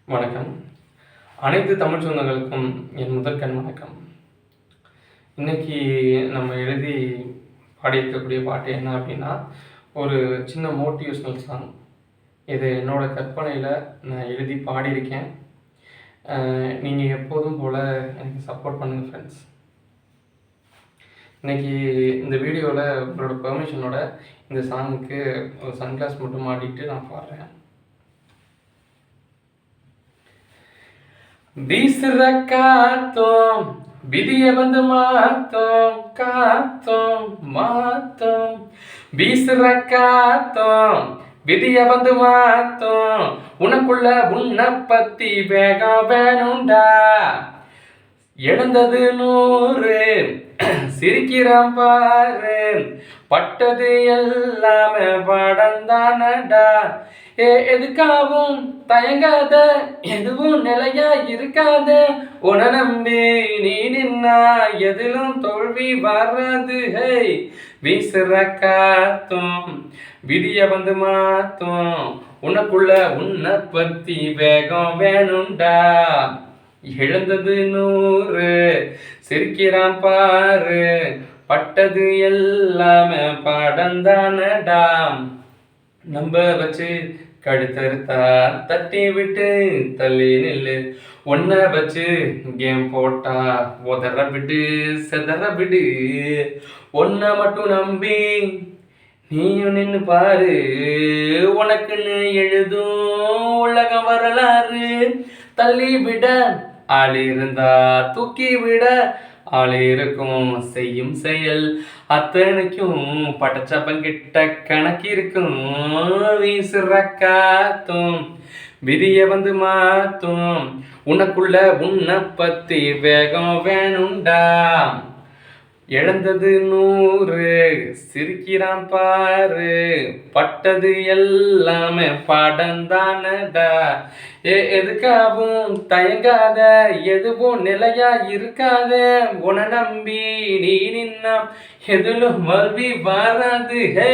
வணக்கம். அனைத்து தமிழ் சொந்தங்களுக்கும் என் முதற்கண் வணக்கம். இன்னைக்கு நம்ம எழுதி பாடியிருக்கக்கூடிய பாட்டு என்ன அப்படின்னா, ஒரு சின்ன மோட்டிவேஷ்னல் சாங். இது என்னோட கற்பனையில் நான் எழுதி பாடியிருக்கேன். நீங்கள் எப்போதும் போல் எனக்கு சப்போர்ட் பண்ணுங்கள் ஃப்ரெண்ட்ஸ். இன்னைக்கு இந்த வீடியோவில் உங்களோட பெர்மிஷனோட இந்த சாங்குக்கு ஒரு சன்கிளாஸ் மட்டும் மாட்டிட்டு நான் பாடுறேன். வீசுற காத்தோம் விதிய வந்து மாத்தோம் வீசுற காத்தோம் விதிய வந்து மாத்தோம். உனக்குள்ள உன்னை பத்தி வேகம் வேணுண்டா. எழுந்தது 100 சிரிக்கிறான் பாரு. பட்டது எல்லாமே படந்தானடா. எதுக்காகவும் தயங்காத, எதுவும் நிலையா இருக்காத. உன நம்பி நீ நின்னா எதிலும் தோல்வி வராது. ஹே, வீசுற காத்தும் விதிய வந்து மாத்தும். உனக்குள்ள உன்னை பத்தி வேகம் வேணுண்டா. எழுந்தது 100 சிரிக்கிறான் பாரு. பட்டது எல்லாமே படந்தானடா. நம்ப வச்சு கழுத்தறுத்தா தட்டி விட்டு தள்ளி நில்லு. ஒன்ன வச்சு கேம் போட்டா உதற விடு செதற விடு. ஒன்ன மட்டும் நம்பி நீயும் நின்று பாரு. உனக்குன்னு எழுதும் உலகம் வரலாறு. தள்ளி விட ஆள் இருந்தா தூக்கி விட ஆள் இருக்கும். செய்யும் செயல் அத்தனைக்கும் படைச்சப்பங்கிட்ட கணக்கு இருக்கும். வீசுற காத்தும் விதிய வந்து மாத்தும். உனக்குள்ள உன்னை பத்தி வேகம் வேணுண்டா. எழுந்தது 100 சிரிக்கிறான் பாரு. பட்டது எல்லாமே படந்தானடா. எதுக்காகவும் தயங்காத, எதுவும் நிலையா இருக்காத. உன நம்பி நீ நின்னா எதிலும் மறுபடி வராது. ஹே.